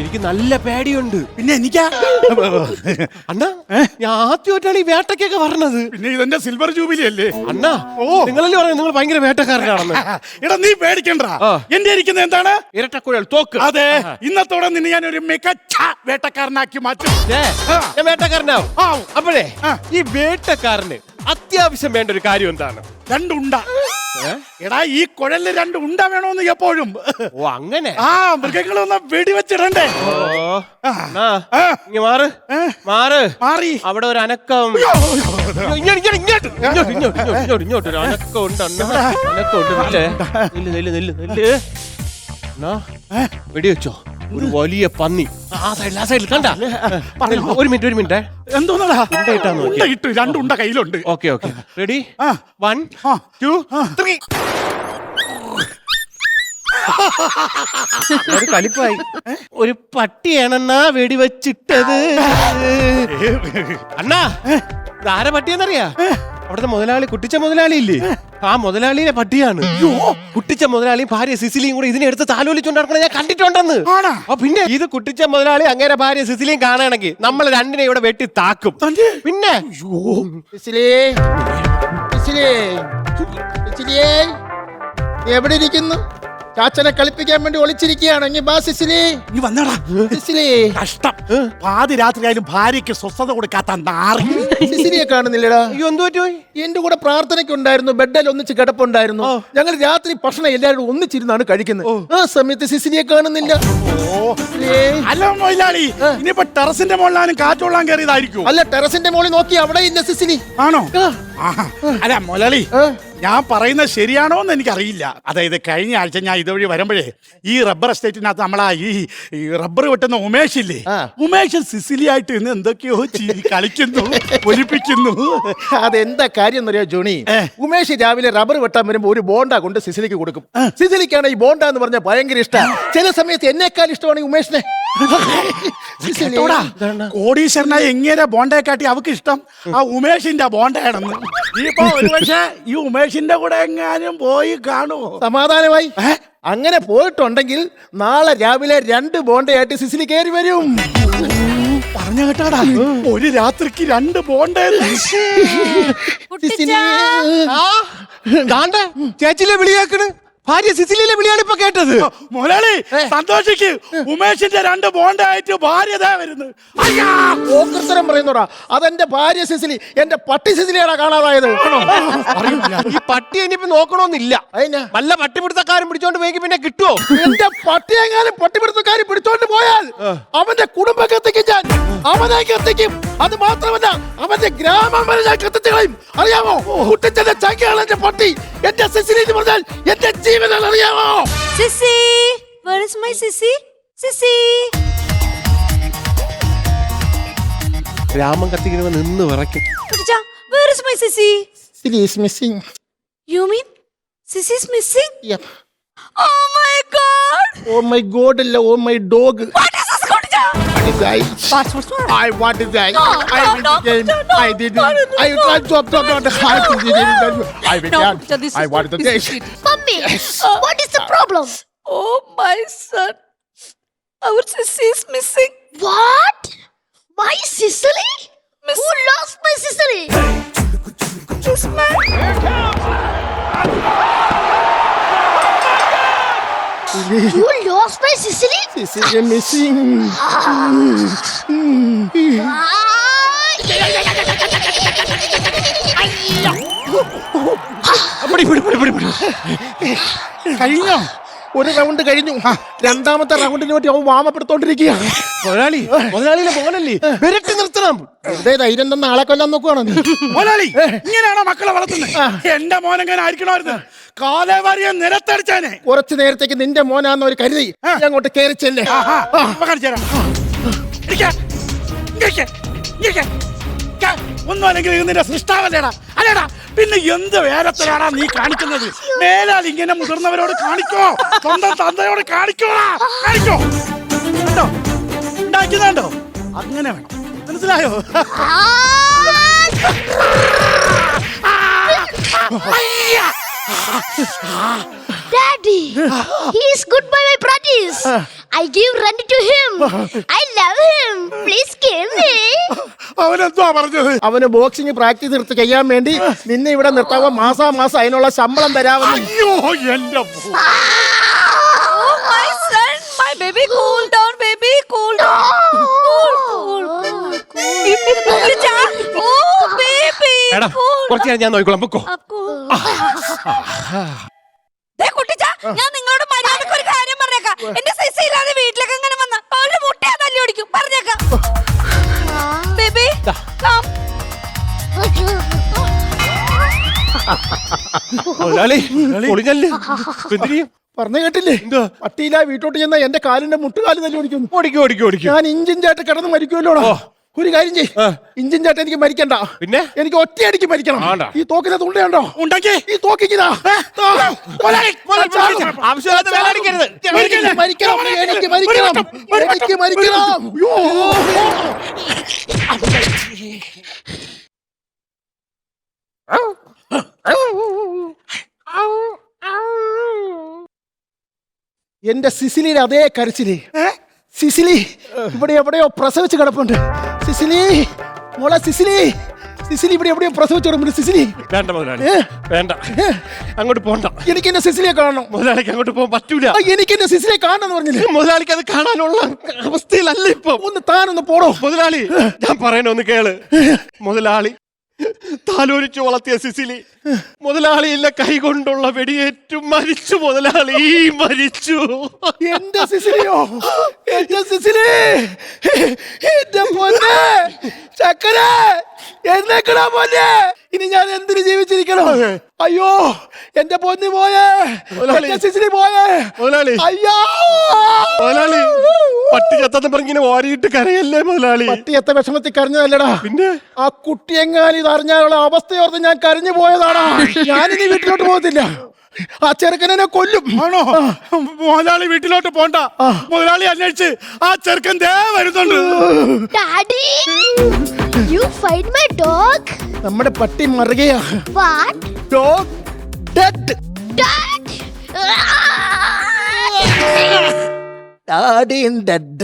എനിക്ക് നല്ല പേടിയുണ്ട്. പിന്നെ എനിക്കാ അണ്ണാ ഞാൻ ആദ്യമായിട്ടാണ് ഈ വേട്ടക്കൊക്കെ പറഞ്ഞത്. പിന്നെ ഇതെന്റെ സിൽവർ ജൂബിലി അല്ലേ അണ്ണാ? നിങ്ങളല്ലേ പറഞ്ഞു നിങ്ങൾ ഭയങ്കര വേട്ടക്കാരനാണെന്ന്. എടാ നീ പേടിക്കണ്ട, എന്റെ ഇരിക്കുന്നത് എന്താണ്? ഇരട്ടക്കുഴൽ തോക്ക്. അതെ, ഇന്നത്തോടെ നിന്നെ ഞാൻ ഒരു മികച്ച വേട്ടക്കാരനാക്കി മാറ്റും. ഞാൻ വേട്ടക്കാരനാവും. അപ്പോഴേ ഈ വേട്ടക്കാരന് അത്യാവശ്യം വേണ്ട ഒരു കാര്യം എന്താണ്? രണ്ടുണ്ട. എടാ ഈ കുഴലില് രണ്ട് ഉണ്ട വേണോന്ന് എപ്പോഴും. ഓ അങ്ങനെ. മൃഗങ്ങളൊന്ന് വെടിവെച്ചിടണ്ടേ? മാറ് മാറ് മാറി. അവിടെ ഒരു അനക്കം. ഇങ്ങോട്ട് ഒരു അനക്കം ഉണ്ട്. അനക്കം ഉണ്ട്. വെടിവെച്ചോ? ഒരു വലിയ പന്നി ആ സൈഡിൽ കണ്ട. ഒരു മിനിറ്റ് എന്തോന്നാ ഇട്ടു? രണ്ടുണ്ട കയ്യിലുണ്ട്. Okay ready? 1 2 3. ഒരു കലിപ്പായി. ഒരു പട്ടിയാണെന്നാ വെടിവെച്ചിട്ടത്. അണ്ണാ ആരെ പട്ടിയെന്നറിയാ? അവിടുത്തെ മുതലാളി, കുട്ടിച്ച മുതലാളി ഇല്ലേ, ആ മുതലാളിയുടെ പട്ടിയാണ്. കുട്ടിച്ച മുതലാളിയും ഭാര്യ സിസിലിയും കൂടെ ഇതിനെടുത്ത് താലോലിച്ചുകൊണ്ടിരിക്കണ ഞാൻ കണ്ടിട്ടുണ്ടെന്ന്. പിന്നെ ഇത് കുട്ടിച്ച മുതലാളി അങ്ങനെ ഭാര്യ സിസിലിയും കാണുകയാണെങ്കിൽ നമ്മൾ രണ്ടിനെ ഇവിടെ വെട്ടി താക്കും. പിന്നെ എവിടെ ഇരിക്കുന്നു? ചാച്ചനെ കളിപ്പിക്കാൻ വേണ്ടി ഒളിച്ചിരിക്കുകയാണെങ്കിൽ ബാ സിസിലി, നീ വന്നടാ. സിസിലി കഷ്ടം, പാതി രാത്രിയായാലും ഭാര്യയ്ക്ക് സ്വസ്ഥത കൊടുക്കാത്ത നാറി. സിസിലിയെ കാണുന്നില്ലടാ. അയ്യോ എന്ത് പറ്റുപോയി? എന്റെ കൂടെ പ്രാർത്ഥനയ്ക്കുണ്ടായിരുന്നു, ബെഡിൽ ഒന്നിച്ച് കിടപ്പുണ്ടായിരുന്നു. ഞങ്ങൾ രാത്രി ഭക്ഷണം എല്ലാവരും ഒന്നിച്ചിരുന്നാണ് കഴിക്കുന്നത്. ആ സമയത്ത് സിസിലിയെ കാണുന്നില്ല. അല്ല മൊയിലാളി, ഇനിയിപ്പോ ടെറസിന്റെ മുകളിലാനും കാറ്റൊള്ളാൻ കയറിയതായിരിക്കും. അല്ല, ടെറസിന്റെ മുകളിൽ നോക്കി അവിടെ ഇല്ല സിസിലി. ആണോ? അല്ല മൊലാളി, ഞാൻ പറയുന്നത് ശരിയാണോ എന്ന് എനിക്കറിയില്ല. അതായത് കഴിഞ്ഞ ആഴ്ച ഞാൻ ഇതുവഴി വരുമ്പോഴേ ഈ റബ്ബർ എസ്റ്റേറ്റിനകത്ത് നമ്മളാ ഈ റബ്ബർ വെട്ടുന്ന ഉമേഷ് ഇല്ലേ, ഉമേഷ് സിസിലിയായിട്ട് ഇന്ന് എന്തൊക്കെയോ കളിക്കുന്നു, ഒലിപ്പിക്കുന്നു. അതെന്താ കാര്യം എന്നറിയോ ജോണി? ഉമേഷ് രാവിലെ റബ്ബർ വെട്ടാൻ വരുമ്പോ ഒരു ബോണ്ട കൊണ്ട് സിസിലിക്ക് കൊടുക്കും. സിസിലിക്കാണ് ഈ ബോണ്ട എന്ന് പറഞ്ഞാൽ ഭയങ്കര ഇഷ്ടമാണ്. ചില സമയത്ത് എന്നെക്കാൾ ഇഷ്ടമാണ് ഈ ഉമേഷിനെ. കോടീശ്വരനായി എങ്ങനെ ബോണ്ടയെ കാട്ടി അവക്ക് ഇഷ്ടം ആ ഉമേഷിന്റെ ബോണ്ടയാണെന്ന്. ഇപ്പൊ ഒരുപക്ഷെ ഈ ഉമേഷിന്റെ കൂടെ എങ്ങാനും പോയി കാണുമോ? സമാധാനമായി. അങ്ങനെ പോയിട്ടുണ്ടെങ്കിൽ നാളെ രാവിലെ 2 ബോണ്ടയായിട്ട് സിസിലി കയറി വരും. പറഞ്ഞ കേട്ടാടാ, ഒരു രാത്രിക്ക് 2 ബോണ്ട. ചേച്ചിലെ വിളിയാക്കണ്, ഭാര്യ സിസിലിയിലെ വിളിയാണ് ഇപ്പൊ കേട്ടത്. മുതലാളി സന്തോഷിക്ക്, ഉമേഷിന്റെ 2 ബോണ്ടായിട്ട് ഭാര്യ വരുന്നു. ഓക്രത്തരം പറയുന്നോടാ, അതെന്റെ ഭാര്യ സിസിലി, എന്റെ പട്ടി സിസിലിയാടാ കാണാതായത്. ഈ പട്ടി ഇനിയിപ്പോ നോക്കണമെന്നില്ല. വല്ല പട്ടിപിടുത്തക്കാരും പിടിച്ചോണ്ട് പോയി പിന്നെ കിട്ടുമോ? എന്റെ പട്ടിയെങ്ങാനും പട്ടിപിടുത്തക്കാരും പിടിച്ചോണ്ട് പോയാൽ അവന്റെ കുടുംബം കത്തിക്കും ഞാൻ, അവനെ കത്തിക്കും. അത് മാത്രമല്ല അവന്റെ ഗ്രാമം വരെ ഞാൻ കത്തിച്ചുകളയും. അറിയാമോ? കുട്ടിച്ചന്റെ ചങ്കയാണ് എന്റെ പട്ടി. എന്റെ സിസിലി എന്ന് പറഞ്ഞാൽ എന്റെ ജീവനാണ്, അറിയാമോ? Sissy, where is my Sissy? Sissy ഗ്രാമം കത്തിക്കുന്നവ നിന്ന് വിറയ്ക്കും. കുട്ടിച്ചാ, where is my സിസി? Sissy is missing. You mean Sissy is missing? Yep. Oh my god! Oh my god, അല്ല, oh my dog. What is this, കുട്ടിച്ചാ? I want to die. No, I no, will no, game. no, no, I did no, it. no, I no, tried to stop the heart. I will No, die. Kucha, this I is want to not- die. this is- Mummy, what is the problem? Oh my son, our Sissy is missing. What? My Sicily? Miss- Who lost my Sicily? This man. You lost my Sicily? Sissy is missing. കഴിഞ്ഞോ? ഒരു round കഴിഞ്ഞു. രണ്ടാമത്തെ റൗണ്ടിന് വേണ്ടി അവൻ വാമപ്പെടുത്തോണ്ടിരിക്കുകയാണ്. മുതലാളിയിലെ മോനല്ലേ, വിരട്ടി നിർത്തണം. വെറുതെ ധൈര്യം തന്ന ആളെ കൊല്ലാൻ നോക്കുവാണോ നീ? മുതലാളി ഇങ്ങനെയാണോ മക്കളെ വളർത്തുന്നത്? എന്റെ മോനെങ്ങനെ ആയിരിക്കണമായിരുന്നു, കാലേ വാരിയ നിലത്തടിച്ചാനെ. കുറച്ചു നേരത്തേക്ക് നിന്റെ മോനാന്ന് ഒരു കരുതി അങ്ങോട്ട് കയറിച്ചല്ലേ. ഒന്നും അല്ലെങ്കിൽ നിന്റെ സൃഷ്ടാവല്ലേടാ, അല്ലേടാ? പിന്നെ എന്ത് വേരത്തിലാടാ നീ കാണിക്കുന്നത്? മേലാൽ ഇങ്ങനെ മുതിർന്നവരോട് കാണിക്കോ, സ്വന്തം തന്തയോട് കാണിക്കോടാ, കാണിക്കോ. കണ്ടോ ഉണ്ടാക്കുന്നുണ്ടോ? അങ്ങനെ വേണം, മനസ്സിലായോ? Daddy, he is good by my practice. I give rent to him. I love him. Please give me. അവനെന്തുവാ പറഞ്ഞത്? അവന് ബോക്സിംഗ് പ്രാക്ടീസ് എടുത്ത് ചെയ്യാൻ വേണ്ടി നിന്നെ ഇവിടെ നിർത്താവോ മാസം അതിനുള്ള ശമ്പളം തരാമെന്ന്. അയ്യോ എന്റെ Oh, my son, my baby, cool down, baby, cool down. Cool. കുട്ടിച്ചാ, oh, baby, എടാ cool. കുറച്ചു നേരം ഞാൻ നോക്കിക്കോളാം പൊക്കോ. ദേ കുട്ടിച്ചാ, ഞാൻ നിങ്ങളോട് മര്യാദക്ക് ഒരു കാര്യം പറഞ്ഞേക്കാം. എന്റെ സിസി ഇല്ലാതെ വീട്ടിലേക്ക് എങ്ങനെ വന്ന ഒരു മുട്ടയാ തല്ലി ഓടിക്കും പറഞ്ഞേക്കാം. ബേബി മുതലാളി പൊളിഞ്ഞല്ലേ എന്തിനും പറഞ്ഞു കേട്ടില്ലേ? എന്താ പട്ടിയില്ല വീട്ടോട്ട് ചെന്ന എന്റെ കാലിന്റെ മുട്ടുകാല് തല്ലി ഓടിക്കുന്നു. ഓടിക്കും ഞാൻ ഇഞ്ചിഞ്ചായിട്ട് കിടന്ന് മരിക്കുമല്ലോടാ. ഒരു കാര്യം ചെയ്, ഇഞ്ചിഞ്ചായിട്ട് എനിക്ക് മരിക്കണ്ട. പിന്നെ എനിക്ക് ഒറ്റയടിക്ക് മരിക്കണം. ആണ്ടാ. ഈ തോക്കിന്റെ തുണ്ടയുണ്ടോ? ഉണ്ടാക്കി ഈ തോക്കിക്കതാ ആവശ്യമില്ലാത്ത വേല അടിക്കരുത്. മരിക്കണം. എനിക്ക് മരിക്കണം. എന്റെ സിസിലിയുടെ അതേ കരച്ചില്. സിസിലി ഇവിടെ എവിടെയോ പ്രസവിച്ച് കിടപ്പുണ്ട്. സിസിലി മോളെ സിസിലി ഇവിടെ എവിടെയോ പ്രസവിച്ച് കിടപ്പുണ്ട്. സിസിലി വേണ്ട മുതലാളി വേണ്ട, അങ്ങോട്ട് പോണ്ട. എനിക്ക് എന്റെ സിസിലിയെ കാണണം. മുതലാളിക്ക് അങ്ങോട്ട് പോകാൻ പറ്റൂല. എനിക്ക് എന്റെ സിസിലിയെ കാണണമെന്ന് പറഞ്ഞില്ലേ? മുതലാളിക്ക് അത് കാണാനുള്ള അവസ്ഥയിലല്ല ഇപ്പൊ. താനൊന്ന് പോടോ. മുതലാളി ഞാൻ പറയണൊന്ന് കേള്. മുതലാളി താലോലിച്ചു വളർത്തിയ സിസിലി മുതലാളിയില്ല കൈകൊണ്ടുള്ള വെടിയേറ്റു മരിച്ചു. മുതലാളി മരിച്ചു. എന്റെ സിസിലിയോ? എന്റെ സിസിലി, എന്റെ പൊന്നെ ചക്കര എന്നേക്കടാ പൊന്നെ. ഇനി ഞാൻ എന്തിനു ജീവിച്ചിരിക്കണോ? അയ്യോ എന്റെ പൊന്നി പോയേ, എന്റെ സിസിലി പോയേ. മുതലാളി അയ്യോ മുതലാളി പട്ടി ചത്തെന്ന് പറഞ്ഞിങ്ങനെ ഓരിയിട്ട് കരയല്ലേ മുതലാളി. പട്ടി എത്ത വിഷമത്തിൽ കരഞ്ഞതല്ലടാ. പിന്നെ ആ കുട്ടി എങ്ങാനും ഇത് അറിഞ്ഞാലുള്ള അവസ്ഥയോർത്ത് ഞാൻ കരഞ്ഞു പോയതാടാ. ഞാനിനി വീട്ടിലോട്ട് പോകത്തില്ല. ആ ചെറുക്കനെ കൊല്ലും. ആണോ? മുതലാളി വീട്ടിലോട്ട് പോണ്ട. മുതലാളി അന്വേഷിച്ച് ആ ചെറുക്കൻ ദേ വരുന്നുണ്ട്. Daddy, you find my dog? നമ്മുടെ പട്ടി മറുകയാ. What? Dog dead. Dad? Daddy in dead.